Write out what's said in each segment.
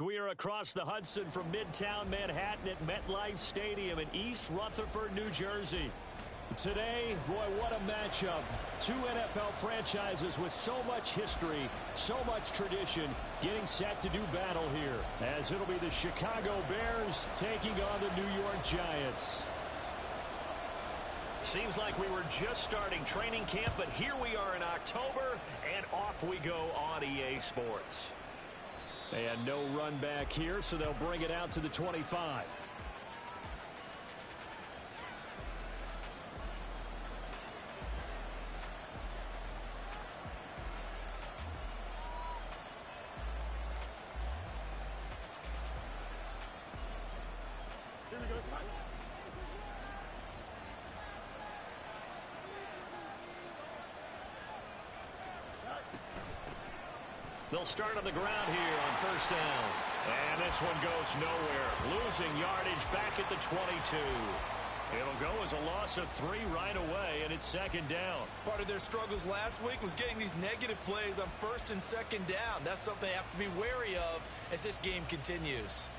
We are across the Hudson from Midtown Manhattan at MetLife Stadium in East Rutherford, New Jersey. Today, boy, what a matchup. Two NFL franchises with so much history, so much tradition, getting set to do battle here, as it'll be the Chicago Bears taking on the New York Giants. Seems like we were just starting training camp, but here we are in October, and off we go on EA Sports. And no run back here, so they'll bring it out to the 25. Here we go. They'll start on the ground here on first down. And this one goes nowhere. Losing yardage back at the 22. It'll go as a loss of 3 right away, and it's second down. Part of their struggles last week was getting these negative plays on first and second down. That's something they have to be wary of as this game continues.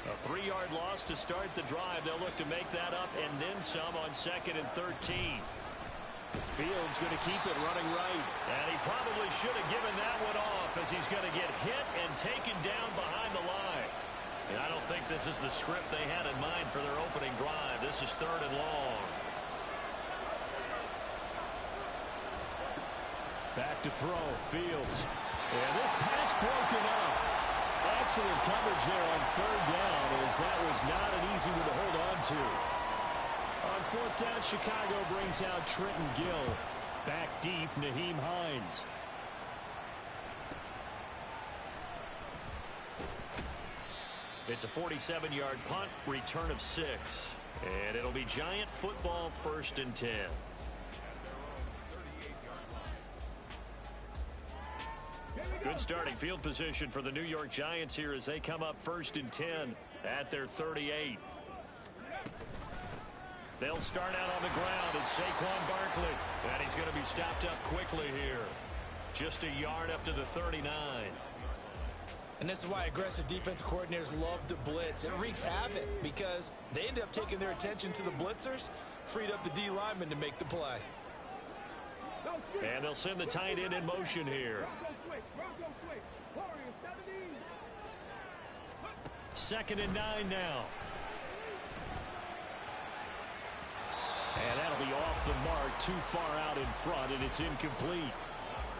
A 3-yard loss to start the drive. They'll look to make that up and then some on 2nd and 13. Fields going to keep it running right. And he probably should have given that one off as he's going to get hit and taken down behind the line. And I don't think this is the script they had in mind for their opening drive. This is 3rd and long. Back to throw. Fields. And this pass broken up. Excellent coverage there on 3rd down, as that was not an easy one to hold on to. On 4th down, Chicago brings out Trenton Gill. Back deep, Nyheim Hines. It's a 47-yard punt, return of 6. And it'll be Giant football, 1st and 10. Good starting field position for the New York Giants here as they come up 1st and 10 at their 38. They'll start out on the ground. It's Saquon Barkley. And he's going to be stopped up quickly here. Just a yard up to the 39. And this is why aggressive defensive coordinators love to blitz. It wreaks havoc because they end up taking their attention to the blitzers, freed up the D lineman to make the play. And they'll send the tight end in motion here. 2nd and 9 now. And that'll be off the mark, too far out in front, and it's incomplete.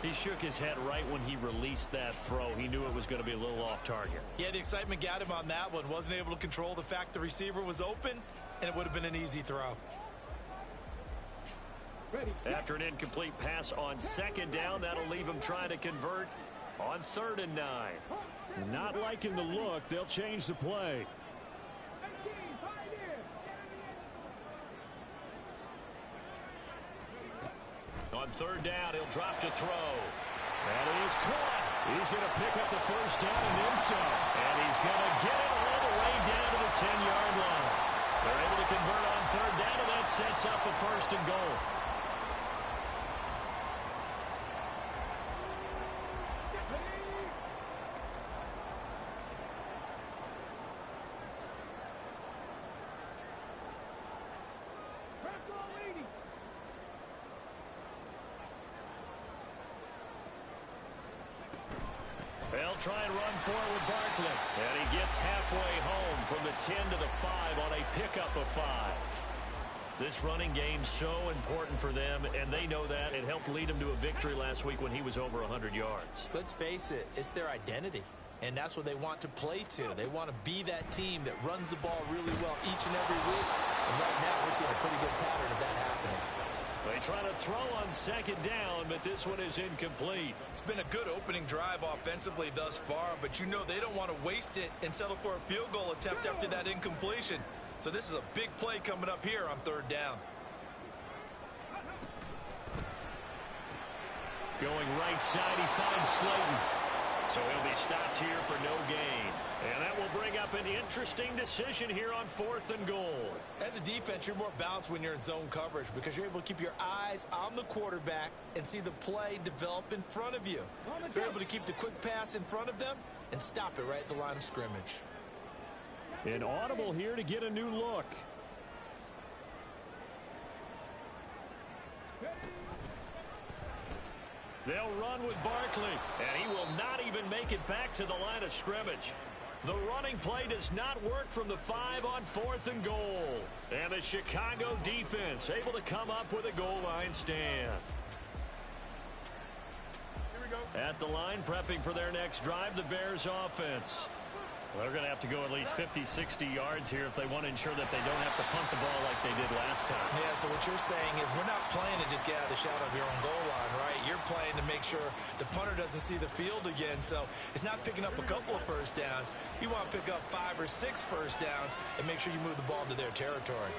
He shook his head right when he released that throw. He knew it was going to be a little off target. Yeah, the excitement got him on that one. Wasn't able to control the fact the receiver was open, and it would have been an easy throw. After an incomplete pass on 2nd down, that'll leave him trying to convert on 3rd and 9. Not liking the look. They'll change the play. On 3rd down, he'll drop to throw. And he is caught. He's going to pick up the first down and then some. And he's going to get it all the way down to the 10-yard line. They're able to convert on 3rd down, and that sets up a 1st and goal. They'll try and run forward Barkley. And he gets halfway home from the 10 to the 5 on a pickup of 5. This running game's so important for them, and they know that. It helped lead them to a victory last week when he was over 100 yards. Let's face it, it's their identity. And that's what they want to play to. They want to be that team that runs the ball really well each and every week. And right now, we're seeing a pretty good pattern of that happening. They try to throw on 2nd down, but this one is incomplete. It's been a good opening drive offensively thus far, but you know they don't want to waste it and settle for a field goal attempt after that incompletion. So this is a big play coming up here on 3rd down. Going right side, he finds Slayton. So he'll be stopped here for no gain. And that will bring up an interesting decision here on 4th and goal. As a defense, you're more balanced when you're in zone coverage because you're able to keep your eyes on the quarterback and see the play develop in front of you. You're able to keep the quick pass in front of them and stop it right at the line of scrimmage. An audible here to get a new look. They'll run with Barkley, and he will not even make it back to the line of scrimmage. The running play does not work from the 5 on 4th and goal. And the Chicago defense able to come up with a goal line stand. Here we go. At the line, prepping for their next drive, the Bears offense. Well, they're going to have to go at least 50, 60 yards here if they want to ensure that they don't have to punt the ball like they did last time. Yeah, so what you're saying is we're not playing to just get out of the shadow of your own goal line, right? You're playing to make sure the punter doesn't see the field again. So it's not picking up a couple of first downs. You want to pick up 5 or 6 first downs and make sure you move the ball into their territory.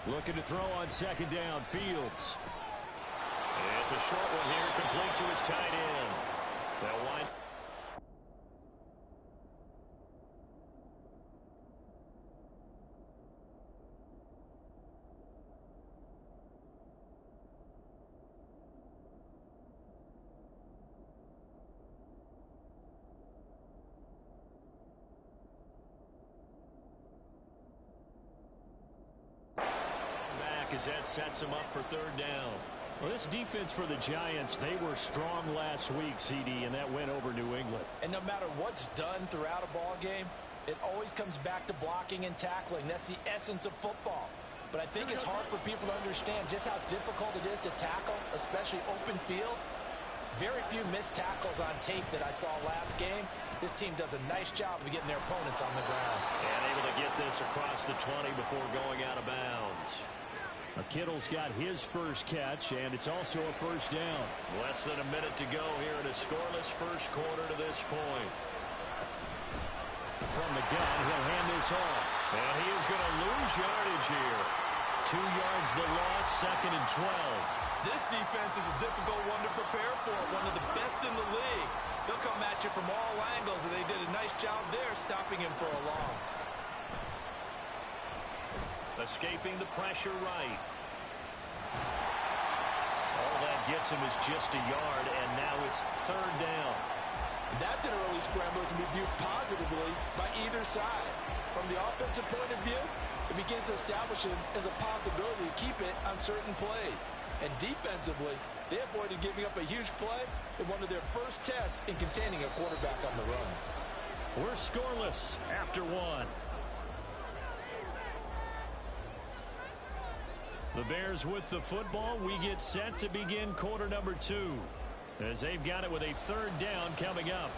Looking to throw on 2nd down, Fields. It's a short one here, complete to his tight end. They'll wind. As that sets him up for 3rd down. Well, this defense for the Giants, they were strong last week, CD, and that went over New England. And no matter what's done throughout a ball game, it always comes back to blocking and tackling. That's the essence of football. But I think it's hard for people to understand just how difficult it is to tackle, especially open field. Very few missed tackles on tape that I saw last game. This team does a nice job of getting their opponents on the ground. And able to get this across the 20 before going out of bounds. Kittle's got his first catch, and it's also a 1st down. Less than a minute to go here in a scoreless first quarter to this point. From the gun, he'll hand this off. And he is going to lose yardage here. 2 yards the loss, 2nd and 12. This defense is a difficult one to prepare for, one of the best in the league. They'll come at you from all angles, and they did a nice job there stopping him for a loss. Escaping the pressure right. All that gets him is just a yard, and now it's 3rd down. That's an early scramble that can be viewed positively by either side. From the offensive point of view, it begins to establish it as a possibility to keep it on certain plays. And defensively, they avoided giving up a huge play in one of their first tests in containing a quarterback on the run. We're scoreless after 1. The Bears with the football. We get set to begin quarter number 2 as they've got it with a 3rd down coming up.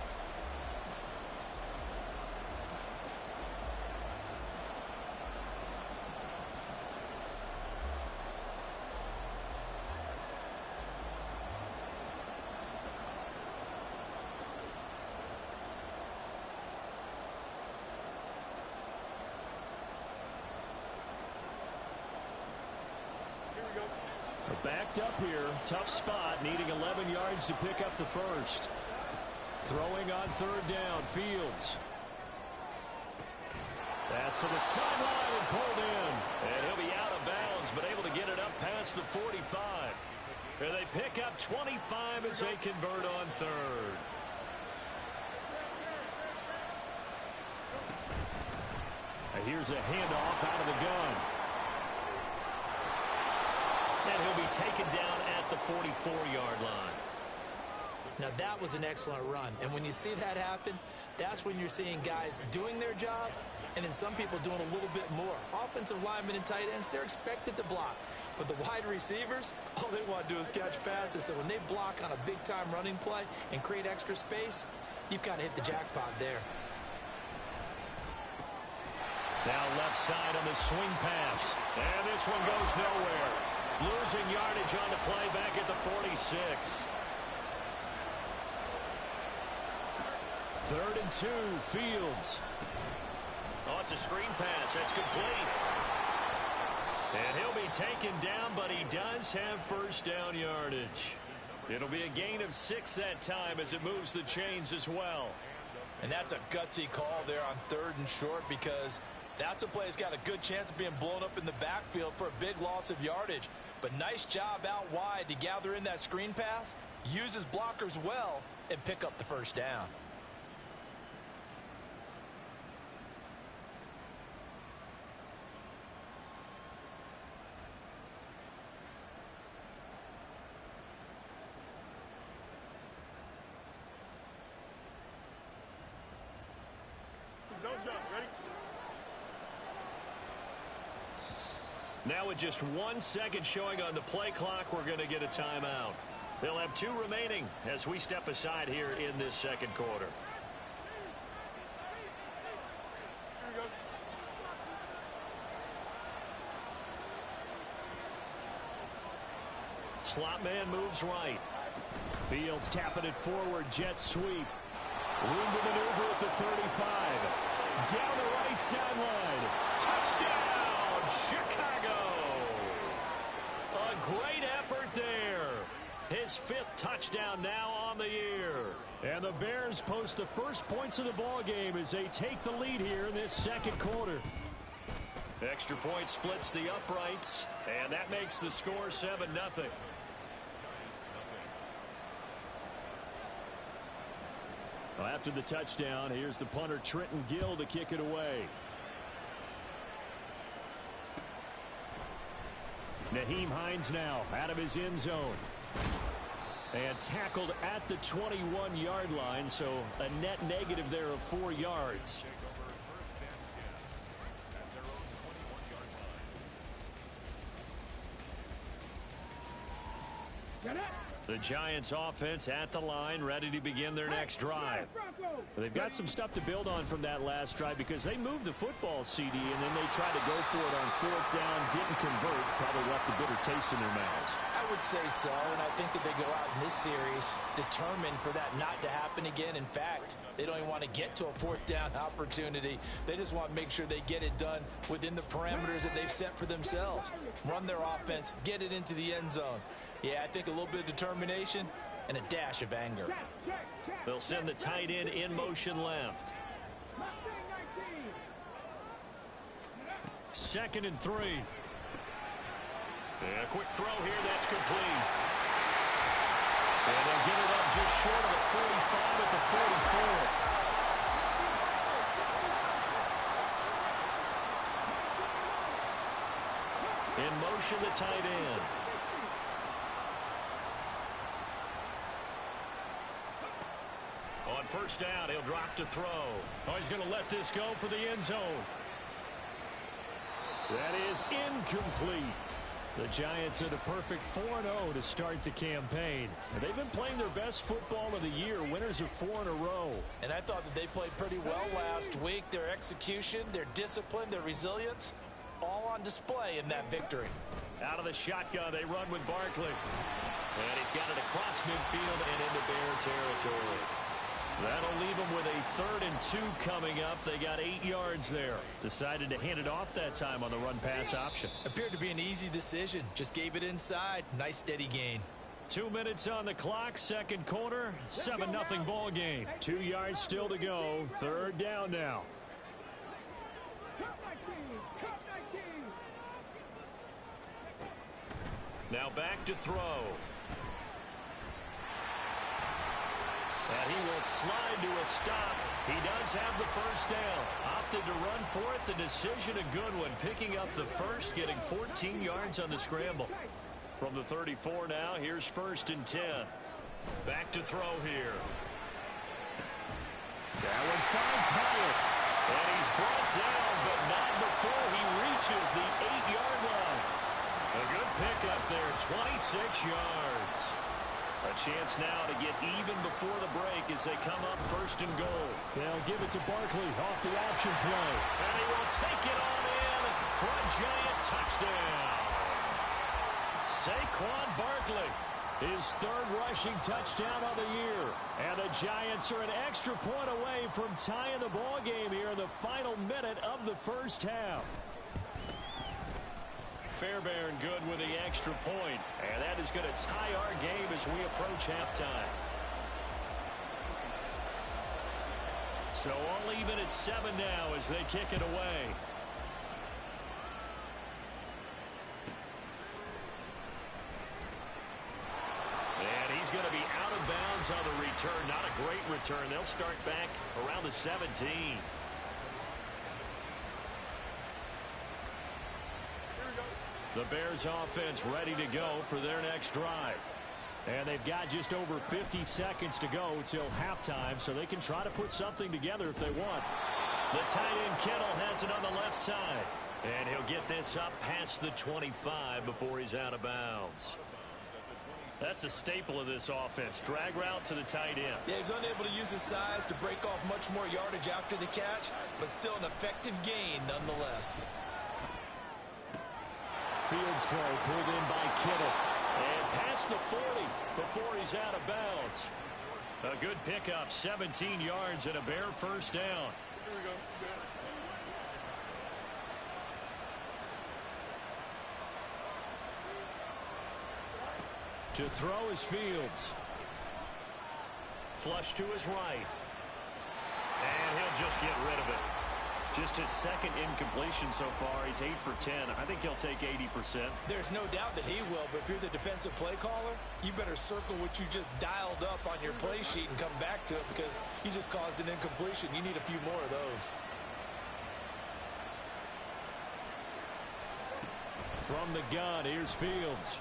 Backed up here. Tough spot. Needing 11 yards to pick up the first. Throwing on 3rd down. Fields. Pass to the sideline and pulled in. And he'll be out of bounds, but able to get it up past the 45. And they pick up 25 as they convert on 3rd. And here's a handoff out of the gun. And he'll be taken down at the 44-yard line. Now, that was an excellent run. And when you see that happen, that's when you're seeing guys doing their job and then some people doing a little bit more. Offensive linemen and tight ends, they're expected to block. But the wide receivers, all they want to do is catch passes. So when they block on a big-time running play and create extra space, you've kind of hit the jackpot there. Now left side on the swing pass. And this one goes nowhere. Losing yardage on the play back at the 46. 3rd and 2, Fields. Oh, it's a screen pass. That's complete. And he'll be taken down, but he does have first down yardage. It'll be a gain of 6 that time as it moves the chains as well. And that's a gutsy call there on 3rd and short, because that's a play that's got a good chance of being blown up in the backfield for a big loss of yardage. But nice job out wide to gather in that screen pass, use his blockers well, and pick up the first down. Don't jump. Ready? Now with just 1 second showing on the play clock, we're going to get a timeout. They'll have 2 remaining as we step aside here in this second quarter. Here we go. Slot man moves right. Fields tapping it forward, jet sweep. Room to maneuver at the 35. Down the right sideline. Touchdown, Chicago. A great effort there. His 5th touchdown now on the year. And the Bears post the first points of the ball game as they take the lead here in this second quarter. Extra point splits the uprights, and that makes the score 7-0. Well, after the touchdown, here's the punter Trenton Gill to kick it away. Nyheim Hines now out of his end zone. And tackled at the 21-yard line, so a net negative there of 4 yards. The Giants offense at the line, ready to begin their next drive. They've got some stuff to build on from that last drive because they moved the football, CD, and then they tried to go for it on 4th down, didn't convert, probably left a bitter taste in their mouths. I would say so, and I think that they go out in this series determined for that not to happen again. In fact, they don't even want to get to a 4th down opportunity. They just want to make sure they get it done within the parameters that they've set for themselves. Run their offense, get it into the end zone. Yeah, I think a little bit of determination and a dash of anger. They'll send the tight end in motion left. 2nd and 3. And a quick throw here, that's complete. And they'll get it up just short of the 45 at the 44. In motion, the tight end. On 1st down, he'll drop to throw. Oh, he's going to let this go for the end zone. That is incomplete. The Giants are the perfect 4-0 to start the campaign. And they've been playing their best football of the year, winners of 4 in a row. And I thought that they played pretty well last week. Their execution, their discipline, their resilience, all on display in that victory. Out of the shotgun, they run with Barkley. And he's got it across midfield and into Bear territory. That'll leave them with a 3rd and 2 coming up. They got 8 yards there. Decided to hand it off that time on the run-pass option. Appeared to be an easy decision. Just gave it inside. Nice steady gain. 2 minutes on the clock, second quarter, 7-0 ball game. 2 yards still to go. 3rd down now. Now back to throw. And he will slide to a stop. He does have the first down. Opted to run for it. The decision a good one. Picking up the first, getting 14 yards on the scramble. From the 34 now, here's 1st and 10. Back to throw here. That one finds Hyatt. And he's brought down, but not before he reaches the 8-yard line. A good pickup there, 26 yards. A chance now to get even before the break as they come up 1st and goal. They'll give it to Barkley off the option play. And he will take it on in for a Giant touchdown. Saquon Barkley, his 3rd rushing touchdown of the year. And the Giants are an extra point away from tying the ball game here in the final minute of the 1st half. Fairbairn good with the extra point. And that is going to tie our game as we approach halftime. So all even at 7 now as they kick it away. And he's going to be out of bounds on the return. Not a great return. They'll start back around the 17. The Bears offense ready to go for their next drive. And they've got just over 50 seconds to go till halftime, so they can try to put something together if they want. The tight end Kittle has it on the left side. And he'll get this up past the 25 before he's out of bounds. That's a staple of this offense. Drag route to the tight end. Yeah, he's unable to use his size to break off much more yardage after the catch, but still an effective gain nonetheless. Fields throw pulled in by Kittle. And past the 40 before he's out of bounds. A good pickup, 17 yards and a Bear first down. Here we go. To throw is Fields. Flush to his right. And he'll just get rid of it. Just his second incompletion so far. He's 8 for 10. I think he'll take 80%. There's no doubt that he will, but if you're the defensive play caller, you better circle what you just dialed up on your play sheet and come back to it because you just caused an incompletion. You need a few more of those. From the gun, here's Fields.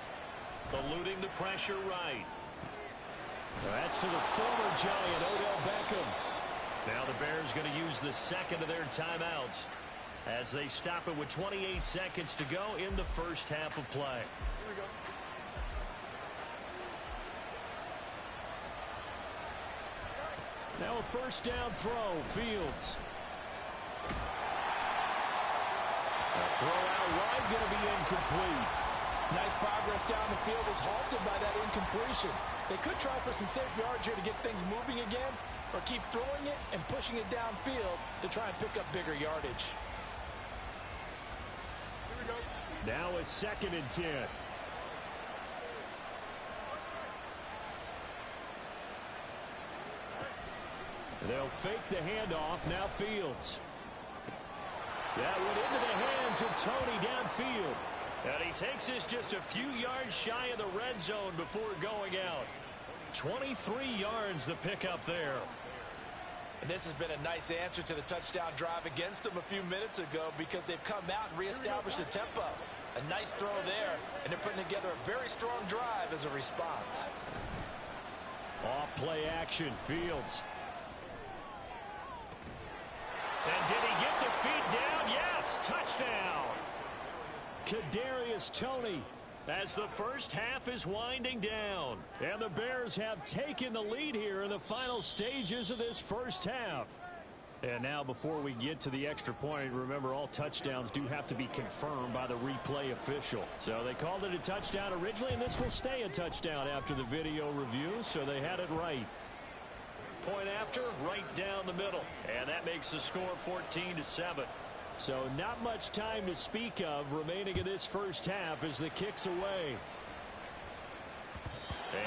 Eluding the pressure right. That's to the former Giant, Odell Beckham. Now the Bears going to use the second of their timeouts as they stop it with 28 seconds to go in the first half of play. Here we go. Now a first down throw, Fields. A throw out wide, going to be incomplete. Nice progress down the field was halted by that incompletion. They could try for some safe yards here to get things moving again, or keep throwing it and pushing it downfield to try and pick up bigger yardage. Here we go. Now a 2nd and 10. They'll fake the handoff. Now Fields. That went into the hands of Tony downfield. And he takes this just a few yards shy of the red zone before going out. 23 yards the pickup there. And this has been a nice answer to the touchdown drive against them a few minutes ago because they've come out and reestablished the tempo. A nice throw there, and they're putting together a very strong drive as a response. Off play action, Fields. And did he get the feet down? Yes, touchdown. Kadarius Toney. As the first half is winding down. And the Bears have taken the lead here in the final stages of this first half. And now before we get to the extra point, remember all touchdowns do have to be confirmed by the replay official. So they called it a touchdown originally, and this will stay a touchdown after the video review, so they had it right. Point after, right down the middle. And that makes the score 14-7. So not much time to speak of remaining in this first half as the kick's away.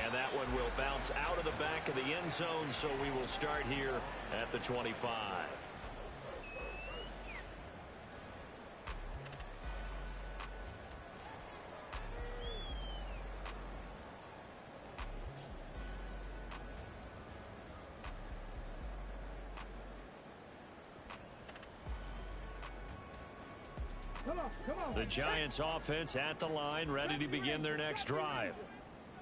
And that one will bounce out of the back of the end zone, so we will start here at the 25. The Giants offense at the line, ready to begin their next drive.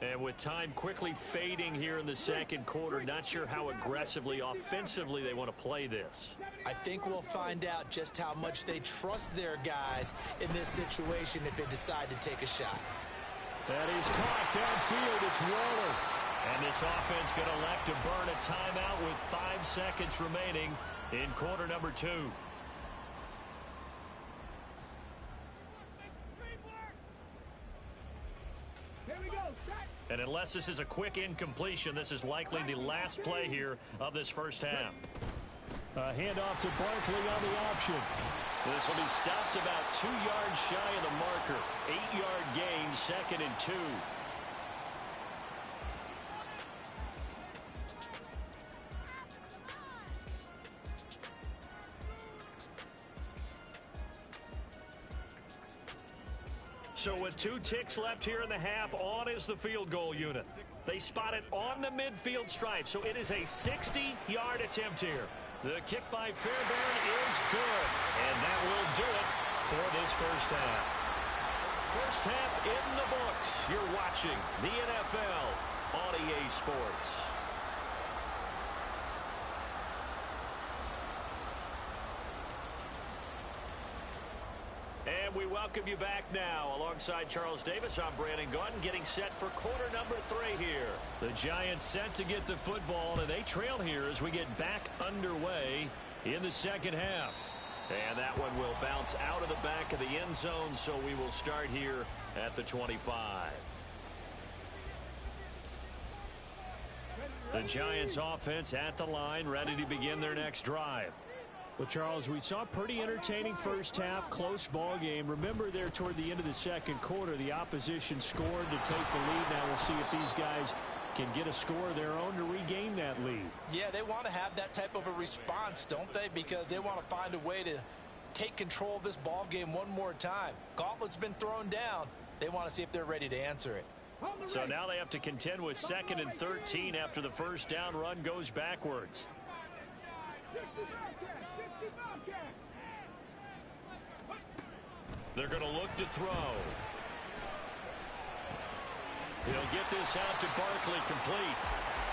And with time quickly fading here in the second quarter, not sure how aggressively, offensively they want to play this. I think we'll find out just how much they trust their guys in this situation if they decide to take a shot. That is caught downfield. It's Waller. And this offense going to elect to burn a timeout with 5 seconds remaining in quarter number 2. And unless this is a quick incompletion, this is likely the last play here of this first half. Handoff to Barkley on the option. This will be stopped about 2 yards shy of the marker. 8-yard gain, 2nd and 2. So with 2 ticks left here in the half, on is the field goal unit. They spot it on the midfield stripe, so it is a 60-yard attempt here. The kick by Fairbairn is good, and that will do it for this first half. First half in the books. You're watching the NFL on EA Sports. And we welcome you back now. Alongside Charles Davis, I'm Brandon Gaudin, getting set for quarter number 3 here. The Giants set to get the football, and they trail here as we get back underway in the second half. And that one will bounce out of the back of the end zone, so we will start here at the 25. The Giants offense at the line, ready to begin their next drive. Well, Charles, we saw a pretty entertaining first half, close ball game. Remember there toward the end of the second quarter, the opposition scored to take the lead. Now we'll see if these guys can get a score of their own to regain that lead. Yeah, they want to have that type of a response, don't they? Because they want to find a way to take control of this ball game one more time. Gauntlet's been thrown down. They want to see if they're ready to answer it. So now they have to contend with 2nd and 13 after the first down run goes backwards. They're going to look to throw. He'll get this out to Barkley complete.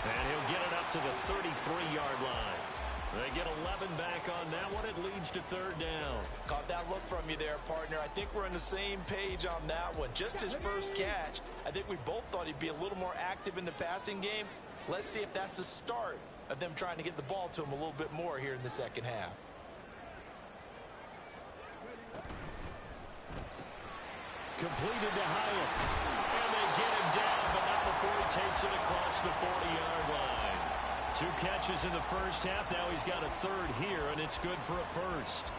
And he'll get it up to the 33-yard line. They get 11 back on that one. It leads to 3rd down. Caught that look from you there, partner. I think we're on the same page on that one. Just his first catch, I think we both thought he'd be a little more active in the passing game. Let's see if that's the start of them trying to get the ball to him a little bit more here in the second half. Completed to Hyatt. And they get him down, but not before he takes it across the 40-yard line. 2 catches in the first half. Now he's got a 3rd here, and it's good for a first.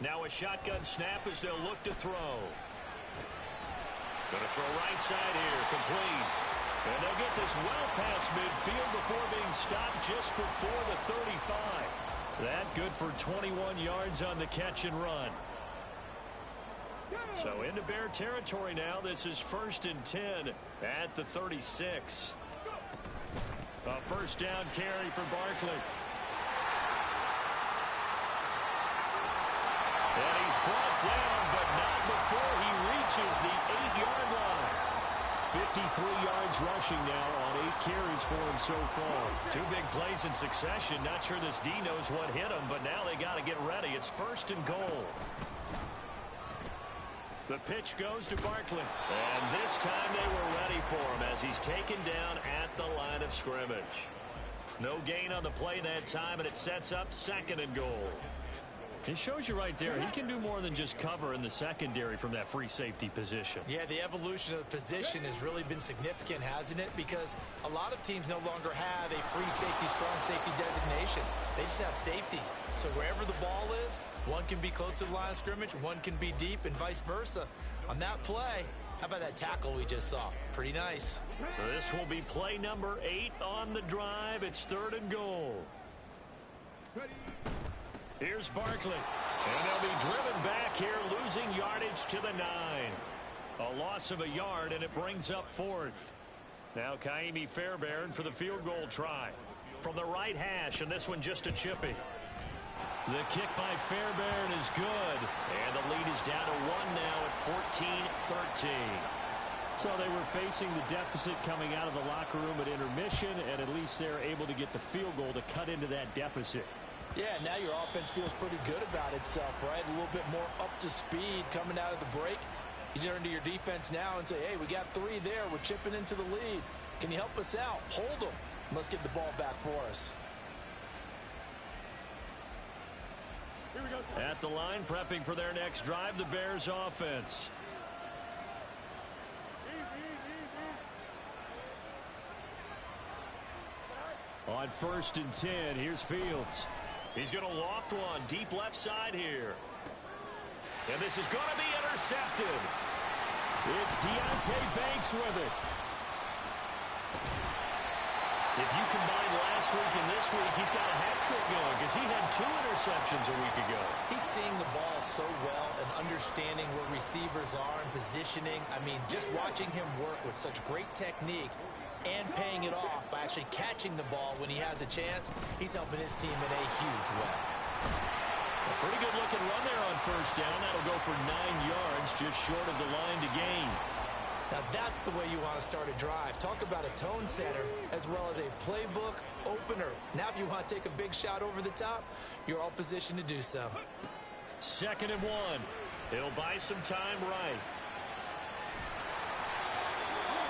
Now a shotgun snap as they'll look to throw. Going to throw right side here, complete. And they'll get this well past midfield before being stopped just before the 35. That good for 21 yards on the catch and run. So into Bear territory now. This is 1st and 10 at the 36. A first down carry for Barkley. And he's brought down, but not before he reaches the 8-yard line. 53 yards rushing now on 8 carries for him so far. 2 big plays in succession. Not sure this D knows what hit him, but now they got to get ready. It's 1st and goal. The pitch goes to Barkley. And this time they were ready for him as he's taken down at the line of scrimmage. No gain on the play that time, and it sets up 2nd and goal. It shows you right there, he can do more than just cover in the secondary from that free safety position. Yeah, the evolution of the position has really been significant, hasn't it? Because a lot of teams no longer have a free safety, strong safety designation. They just have safeties. So wherever the ball is, one can be close to the line of scrimmage, one can be deep, and vice versa. On that play, how about that tackle we just saw? Pretty nice. This will be play number 8 on the drive. It's 3rd and goal. Here's Barkley, and they'll be driven back here, losing yardage to the 9. A loss of a yard, and it brings up 4th. Now Ka'imi Fairbairn for the field goal try. From the right hash, and this one just a chippy. The kick by Fairbairn is good, and the lead is down to 1 now at 14-13. So they were facing the deficit coming out of the locker room at intermission, and at least they're able to get the field goal to cut into that deficit. Yeah, now your offense feels pretty good about itself, right? A little bit more up to speed coming out of the break. You turn to your defense now and say, hey, we got 3 there. We're chipping into the lead. Can you help us out? Hold them. Let's get the ball back for us. At the line, prepping for their next drive, the Bears offense. On 1st and 10, here's Fields. He's going to loft one deep left side here. And this is going to be intercepted. It's Deonte Banks with it. If you combine last week and this week, he's got a hat trick going because he had 2 interceptions a week ago. He's seeing the ball so well and understanding where receivers are and positioning. I mean, just watching him work with such great technique and paying it off by actually catching the ball when he has a chance, he's helping his team in a huge way. A pretty good looking run there on 1st down. That'll go for 9 yards, just short of the line to gain. Now that's the way you want to start a drive. Talk about a tone setter as well as a playbook opener. Now if you want to take a big shot over the top, you're all positioned to do so. 2nd and 1. He'll buy some time right.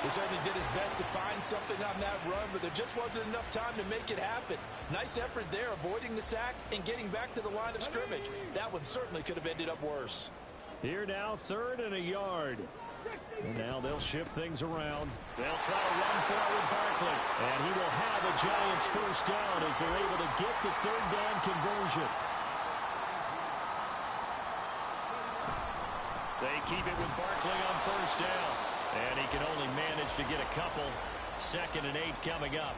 He certainly did his best to find something on that run, but there just wasn't enough time to make it happen. Nice effort there, avoiding the sack and getting back to the line of scrimmage. That one certainly could have ended up worse. Here now, 3rd and a yard. And now they'll shift things around. They'll try to run forward Barkley. And he will have a Giants 1st down as they're able to get the 3rd down conversion. They keep it with Barkley on 1st down. And he can only manage to get a couple. 2nd and 8 coming up.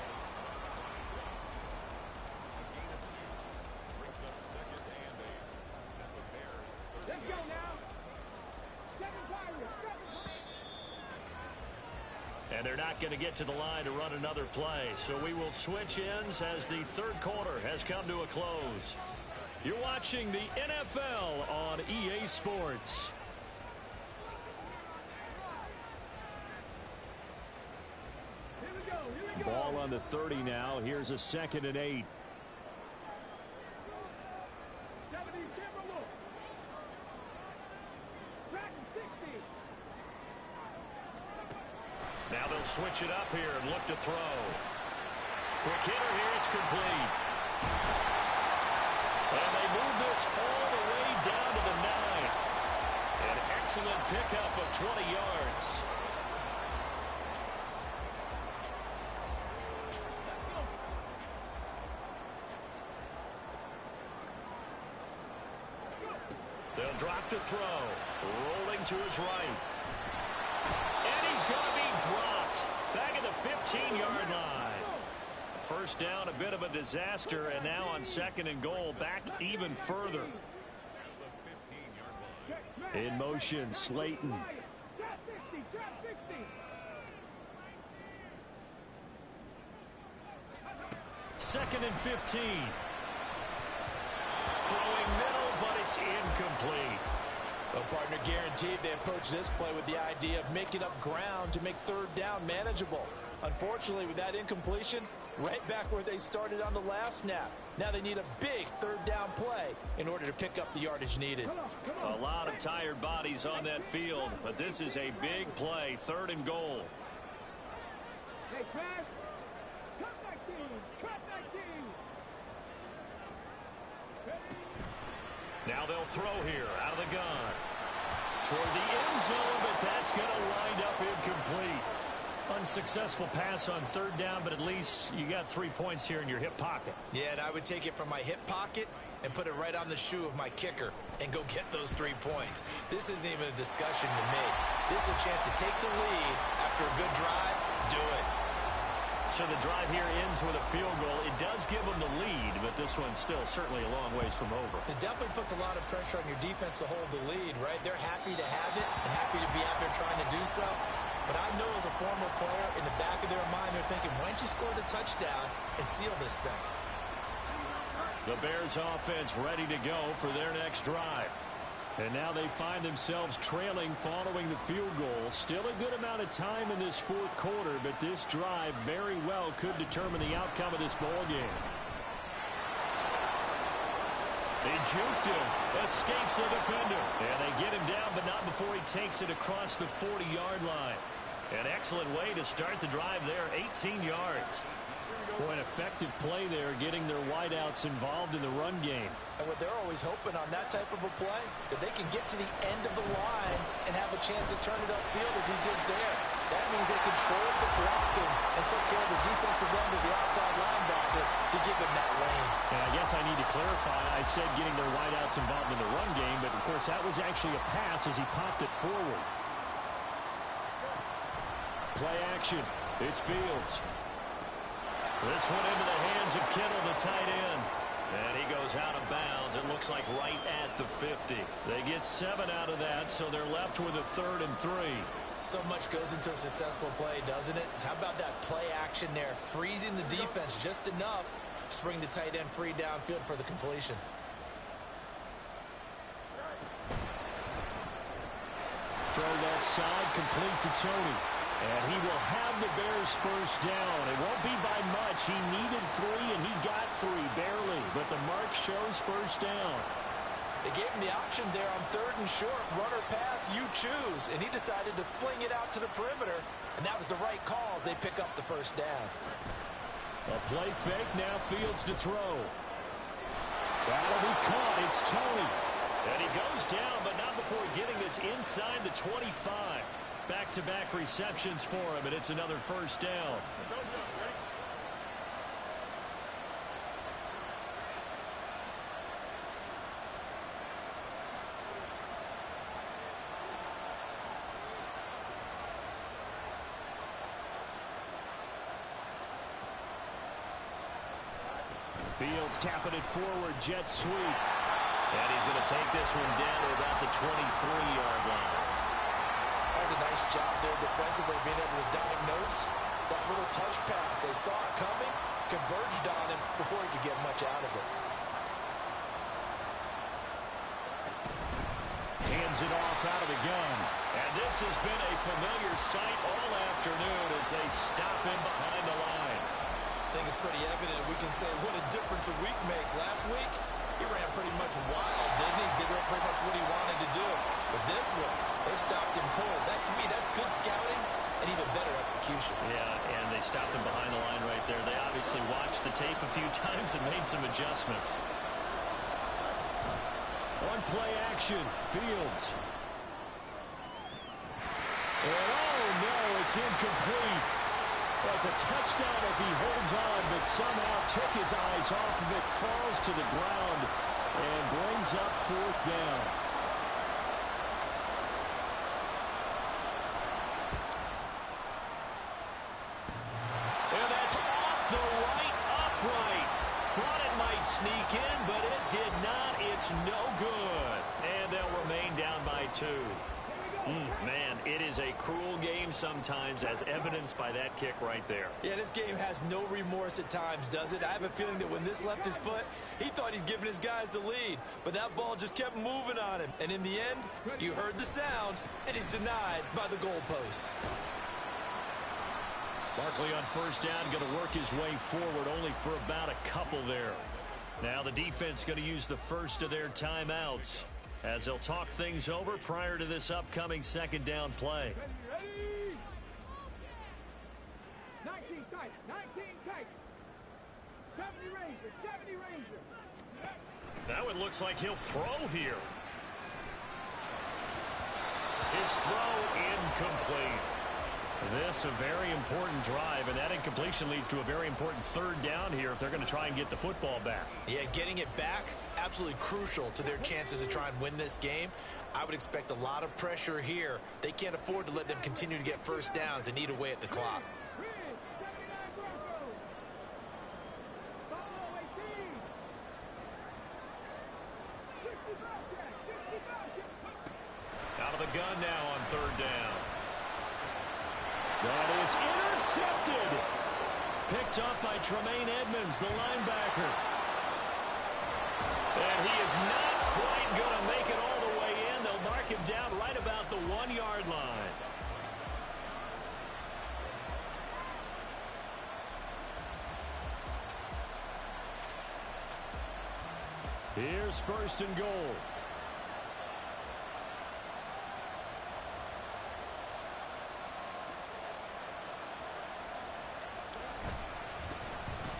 And they're not going to get to the line to run another play. So we will switch ends as the 3rd quarter has come to a close. You're watching the NFL on EA Sports. Ball on the 30 now. Here's a 2nd and 8. Now they'll switch it up here and look to throw. Quick hitter here. It's complete. And they move this all the way down to the 9. An excellent pickup of 20 yards. They'll drop to throw. Rolling to his right. And he's going to be dropped. Back at the 15-yard line. 1st down, a bit of a disaster. And now on 2nd and goal, back even further. In motion, Slayton. Second and 15. Throwing middle, but it's incomplete. Well, partner, guaranteed they approach this play with the idea of making up ground to make 3rd down manageable. Unfortunately, with that incompletion, right back where they started on the last snap. Now they need a big 3rd down play in order to pick up the yardage needed. A lot of tired bodies on that field, but this is a big play, 3rd and goal. Hey, Crash, cut that team, cut that team. Now they'll throw here out of the gun. Toward the end zone, but that's going to wind up incomplete. Unsuccessful pass on 3rd down, but at least you got 3 points here in your hip pocket. Yeah, and I would take it from my hip pocket and put it right on the shoe of my kicker and go get those 3 points. This isn't even a discussion to me. This is a chance to take the lead after a good drive. Do it. So the drive here ends with a field goal. It does give them the lead, but this one's still certainly a long ways from over. It definitely puts a lot of pressure on your defense to hold the lead, right? They're happy to have it and happy to be out there trying to do so. But I know as a former player, in the back of their mind, they're thinking, why don't you score the touchdown and seal this thing? The Bears offense ready to go for their next drive. And now they find themselves trailing following the field goal. Still a good amount of time in this 4th quarter, but this drive very well could determine the outcome of this ball game. They juked him, escapes the defender. And they get him down, but not before he takes it across the 40-yard line. An excellent way to start the drive there, 18 yards. Here we go. Boy, an effective play there, getting their wideouts involved in the run game. And what they're always hoping on that type of a play, that they can get to the end of the line and have a chance to turn it upfield as he did there. That means they controlled the blocking and took care of the defensive end of the outside linebacker to give him that lane. And I guess I need to clarify. I said getting their wideouts involved in the run game, but of course that was actually a pass as he popped it forward. Play action. It's Fields. This one into the hands of Kittle, the tight end. And he goes out of bounds. It looks like right at the 50. They get 7 out of that, so they're left with a 3rd and 3. So much goes into a successful play, doesn't it? How about that play action there? Freezing the defense just enough to bring the tight end free downfield for the completion. Throw that side, complete to Tony. And he will have the Bears first down. It won't be by much. He needed 3, and he got 3, barely. But the mark shows first down. They gave him the option there on 3rd and short. Run or pass, you choose. And he decided to fling it out to the perimeter. And that was the right call as they pick up the first down. A play fake, now Fields to throw. That'll be caught. It's Tony. And he goes down, but not before getting us inside the 25. Back-to-back receptions for him, and it's another first down. Fields tapping it forward, jet sweep. And he's going to take this one down to about the 23-yard line. That was a nice job there defensively, being able to diagnose that little touch pass. They saw it coming, converged on him before he could get much out of it. Hands it off out of the gun. And this has been a familiar sight all afternoon as they stop him behind the line. I think it's pretty evident we can say what a difference a week makes. Last week, he ran pretty much wild, didn't he? Did pretty much what he wanted to do. But this one, they stopped him cold. That, to me, that's good scouting and even better execution. Yeah, and they stopped him behind the line right there. They obviously watched the tape a few times and made some adjustments. On play action, Fields. And oh no, it's incomplete. Well, it's a touchdown if he holds on, but somehow took his eyes off of it, falls to the ground, and brings up 4th down. And that's off the right upright. Thought it might sneak in, but it did not. It's no good. And they'll remain down by 2. Man, it is a cruel game sometimes, as evidenced by that kick right there. Yeah, this game has no remorse at times, does it? I have a feeling that when this left his foot, he thought he'd given his guys the lead. But that ball just kept moving on him. And in the end, you heard the sound, and he's denied by the goalposts. Barkley on first down, going to work his way forward, only for about a couple there. Now the defense going to use the first of their timeouts as they'll talk things over prior to this upcoming 2nd down play. Ready? 19 tight, 19 tight. 70 Rangers, 70 Rangers. Now it looks like he'll throw here. His throw incomplete. This a very important drive, and that incompletion leads to a very important 3rd down here if they're going to try and get the football back. Yeah, getting it back, absolutely crucial to their chances to try and win this game. I would expect a lot of pressure here. They can't afford to let them continue to get first downs and eat away at the clock. Out of the gun now on 3rd down. That is intercepted. Picked up by Tremaine Edmonds, the linebacker. And he is not quite going to make it all the way in. They'll mark him down right about the 1-yard line. Here's 1st and goal.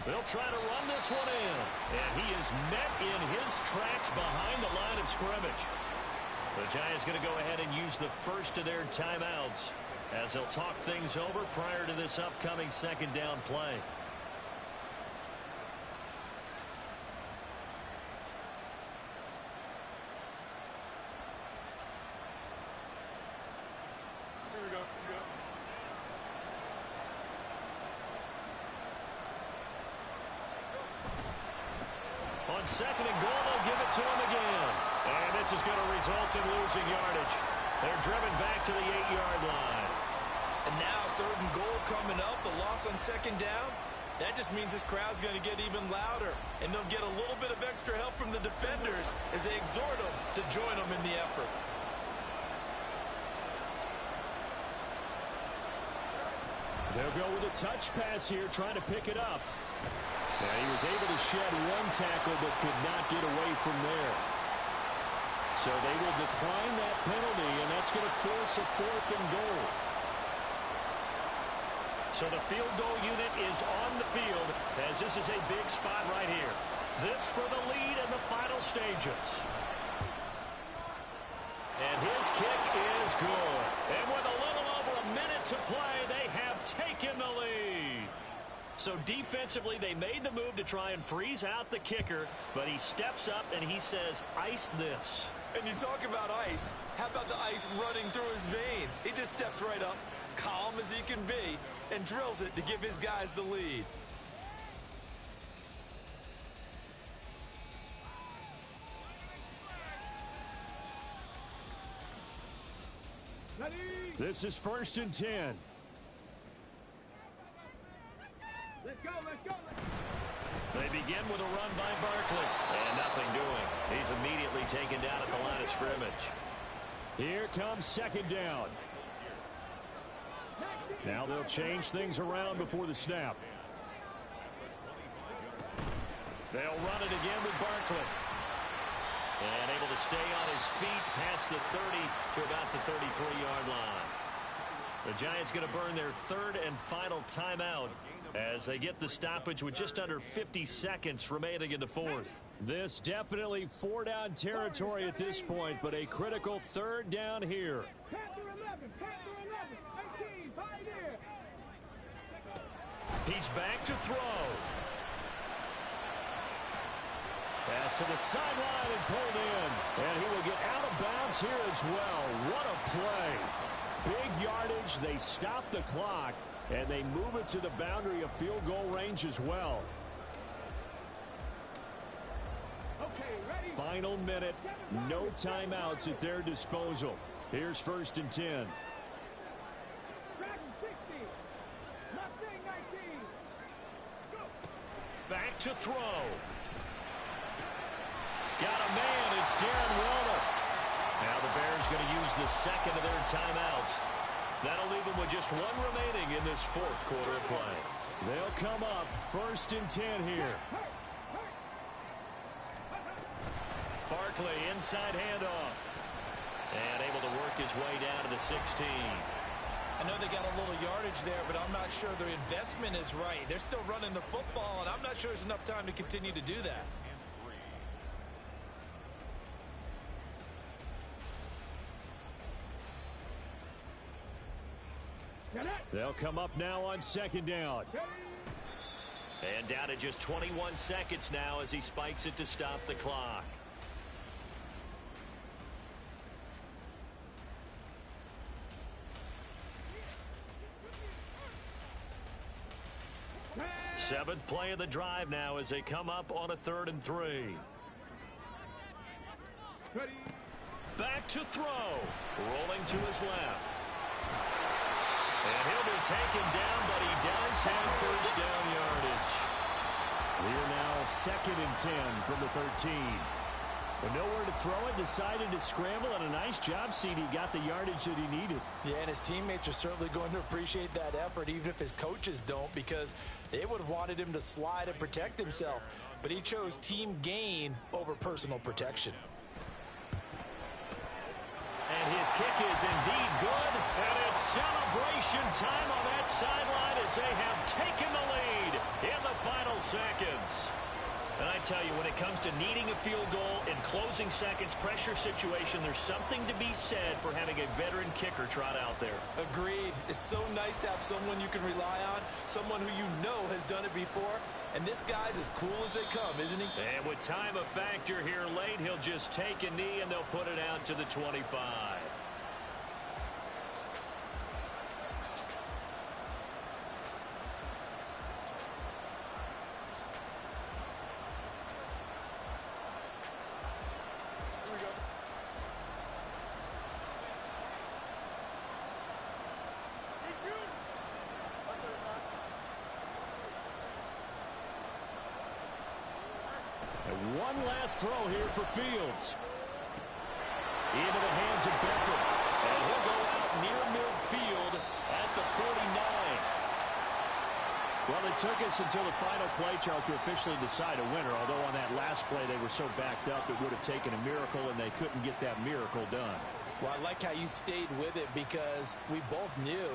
They'll try to run this one in. And he is met in his tracks behind the line of scrimmage. The Giants going to go ahead and use the first of their timeouts as they'll talk things over prior to this upcoming second down play. On second and goal, they'll give it to him again. And this is going to result in losing yardage. They're driven back to the 8-yard line. And now third and goal coming up. The loss on second down. That just means this crowd's going to get even louder. And they'll get a little bit of extra help from the defenders as they exhort them to join them in the effort. They'll go with a touch pass here, trying to pick it up. And he was able to shed one tackle, but could not get away from there. So they will decline that penalty, and that's going to force a fourth and goal. So the field goal unit is on the field as this is a big spot right here. This for the lead in the final stages. And his kick is good. And with a little over a minute to play, they have taken the lead. So defensively, they made the move to try and freeze out the kicker, but he steps up and he says, ice this. And you talk about ice. How about the ice running through his veins? He just steps right up, calm as he can be, and drills it to give his guys the lead. This is 1st and 10. Let's go, let's go. They begin with a run by Barkley. And nothing doing. He's immediately taken down at the line of scrimmage. Here comes second down. Now they'll change things around before the snap. They'll run it again with Barkley. And able to stay on his feet past the 30 to about the 33-yard line. The Giants going to burn their third and final timeout as they get the stoppage with just under 50 seconds remaining in the fourth. This definitely four-down territory at this point, but a critical third down here. Panther 11, Panther 11, 18, Pioneer. He's back to throw. Pass to the sideline and pulled in. And he will get out of bounds here as well. What a play. Big yardage. They stop the clock, and they move it to the boundary of field goal range as well. Okay, ready? Final minute. No timeouts at their disposal. Here's 1st and 10. Dragon 60. Mustang 19. Go. Back to throw. Got a man. It's Darren Waller. Now the Bears going to use the second of their timeouts. That'll leave them with just one remaining in this fourth quarter of play. They'll come up 1st and 10 here. Barkley inside handoff. And able to work his way down to the 16. I know they got a little yardage there, but I'm not sure their investment is right. They're still running the football, and I'm not sure there's enough time to continue to do that. They'll come up now on second down. And down to just 21 seconds now as he spikes it to stop the clock. Seventh play of the drive now as they come up on a 3rd and 3. Ready? Back to throw. Rolling to his left. And he'll be taken down, but he does have first down yardage. We're now 2nd and 10 from the 13. But nowhere to throw it, decided to scramble, and a nice job, CD. Got the yardage that he needed. Yeah, and his teammates are certainly going to appreciate that effort, even if his coaches don't, because they would have wanted him to slide and protect himself. But he chose team gain over personal protection. And And his kick is indeed good. And it's celebration time on that sideline as they have taken the lead in the final seconds. And I tell you, when it comes to needing a field goal in closing seconds pressure situation, there's something to be said for having a veteran kicker trot out there. Agreed. It's so nice to have someone you can rely on, someone who you know has done it before. And this guy's as cool as they come, isn't he? And with time a factor here late, he'll just take a knee and they'll put it out to the 25. And one last throw here for Fields. Into the hands of Beckham. And he'll go out near midfield at the 49. Well, it took us until the final play, Charles, to officially decide a winner. Although on that last play they were so backed up it would have taken a miracle, and they couldn't get that miracle done. Well, I like how you stayed with it because we both knew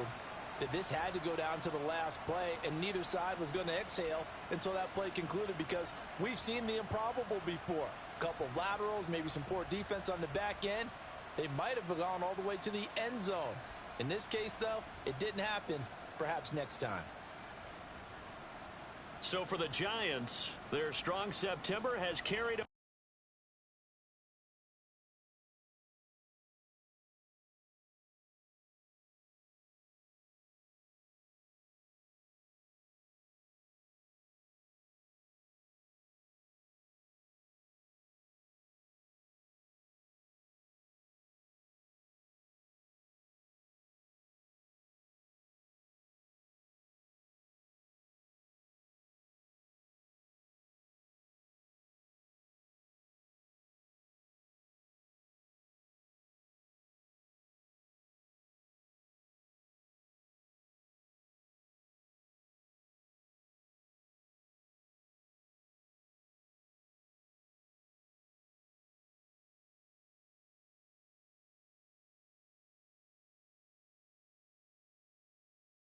that this had to go down to the last play, and neither side was going to exhale until that play concluded because we've seen the improbable before. A couple of laterals, maybe some poor defense on the back end. They might have gone all the way to the end zone. In this case, though, it didn't happen. Perhaps next time. So for the Giants, their strong September has carried